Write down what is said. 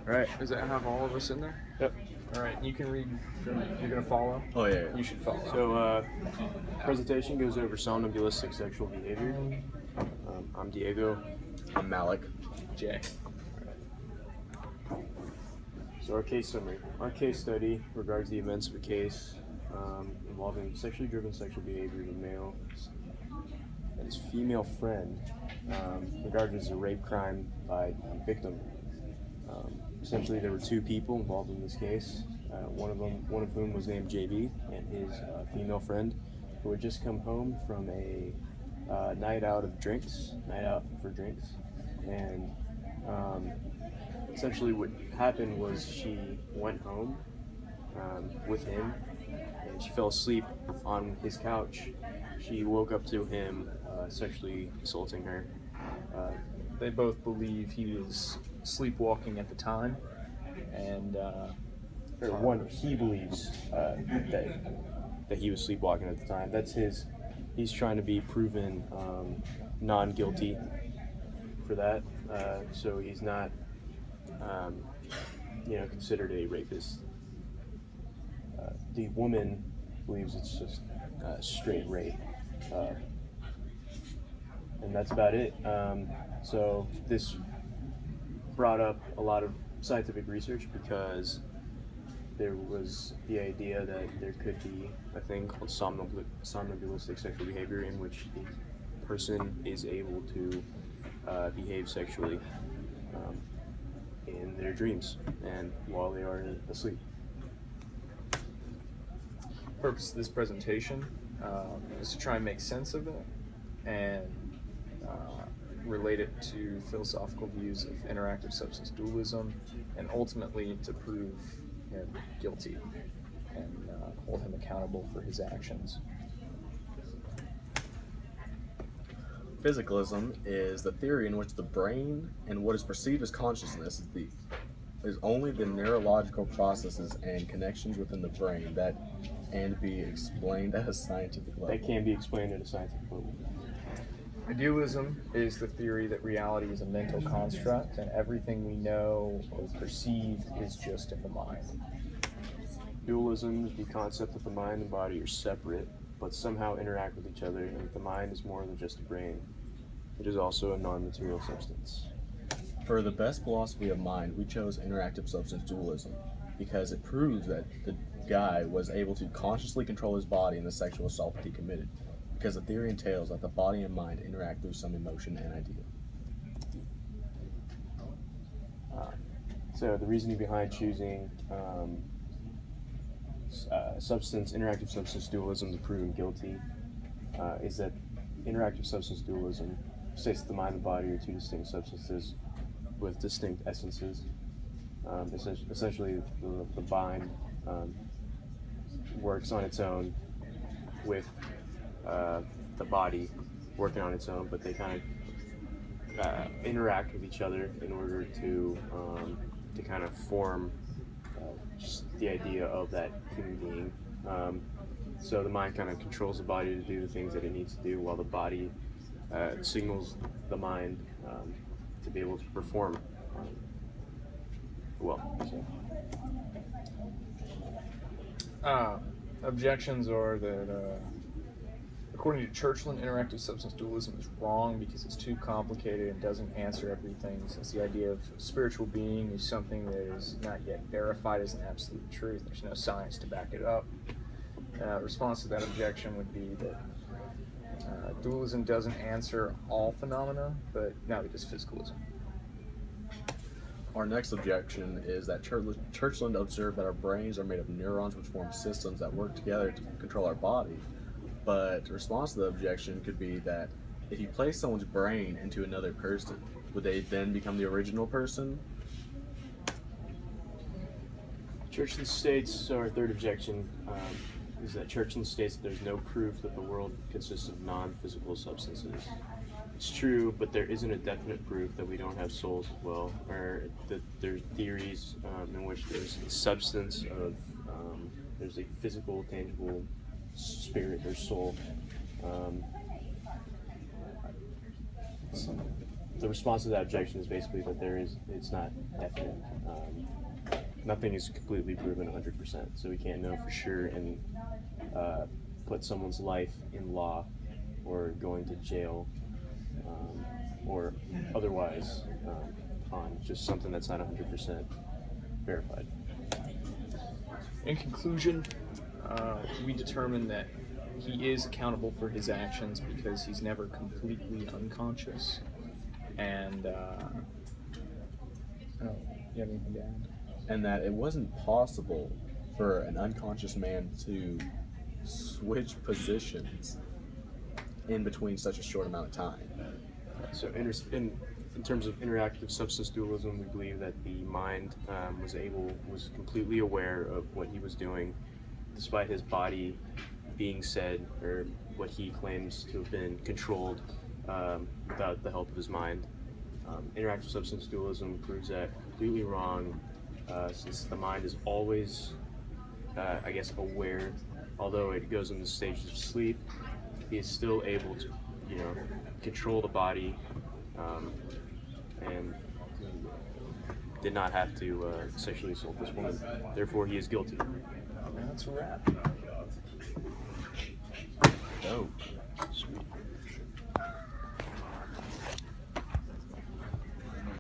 All right. Does that have all of us in there? Yep. All right. You can read. You're gonna follow. Oh yeah. You should follow. So, presentation goes over somnambulistic sexual behavior. I'm Diego. I'm Malek. Jay. So our case summary. Our case study regards the events of a case involving sexually driven sexual behavior of a male and his female friend regarded as a rape crime by the victim. Essentially, there were two people involved in this case. One of whom was named JB, and his female friend, who had just come home from a night out for drinks, and essentially what happened was she went home with him, and she fell asleep on his couch. She woke up to him sexually assaulting her. They both believe he was sleepwalking at the time, and He believes that he was sleepwalking at the time. That's his. He's trying to be proven non-guilty for that, so he's not, considered a rapist. The woman believes it's just straight rape, and that's about it. So this brought up a lot of scientific research because there was the idea that there could be a thing called somnambulistic sexual behavior, in which the person is able to behave sexually in their dreams and while they are asleep. the purpose of this presentation is to try and make sense of it and relate it to philosophical views of interactive substance dualism, and ultimately to prove him guilty and hold him accountable for his actions. Physicalism is the theory in which the brain and what is perceived as consciousness is only the neurological processes and connections within the brain that can be explained at a scientific level. That can be explained at a scientific level. Idealism is the theory that reality is a mental construct and everything we know or perceive is just in the mind. Dualism is the concept that the mind and body are separate, but somehow interact with each other, and that the mind is more than just a brain. It is also a non-material substance. For the best philosophy of mind, we chose interactive substance dualism because it proves that the guy was able to consciously control his body in the sexual assault that he committed, because the theory entails that the body and mind interact through some emotion and idea. So the reasoning behind choosing interactive substance dualism to prove him guilty is that interactive substance dualism states that the mind and body are two distinct substances with distinct essences. Essentially, the mind works on its own with the body working on its own, but they kind of interact with each other in order to kind of form just the idea of that human being. So the mind kind of controls the body to do the things that it needs to do, while the body signals the mind to be able to perform well. So. Objections are that according to Churchland, interactive substance dualism is wrong because it's too complicated and doesn't answer everything, since the idea of spiritual being is something that is not yet verified as an absolute truth. There's no science to back it up. Response to that objection would be that dualism doesn't answer all phenomena, but neither does physicalism. Our next objection is that Churchland observed that our brains are made of neurons which form systems that work together to control our body. But the response to the objection could be that if you place someone's brain into another person, would they then become the original person? Churchland states, so our third objection is that Churchland states that there's no proof that the world consists of non-physical substances. It's true, but there isn't a definite proof that we don't have souls as well, or that there's theories in which there's a substance of, there's a physical, tangible spirit or soul. the response to that objection is basically that it's not definite. Nothing is completely proven 100%, so we can't know for sure and put someone's life in law or going to jail or otherwise on just something that's not 100% verified. In conclusion, we determined that he is accountable for his actions because he's never completely unconscious. And, you have anything to add? And that it wasn't possible for an unconscious man to switch positions in between such a short amount of time. So in terms of interactive substance dualism, we believe that the mind was completely aware of what he was doing, despite his body being said, or what he claims to have been controlled without the help of his mind. Interactive substance dualism proves that completely wrong, since the mind is always, aware. Although it goes into stages of sleep, he is still able to, control the body, and did not have to sexually assault this woman. Therefore, he is guilty. That's a wrap.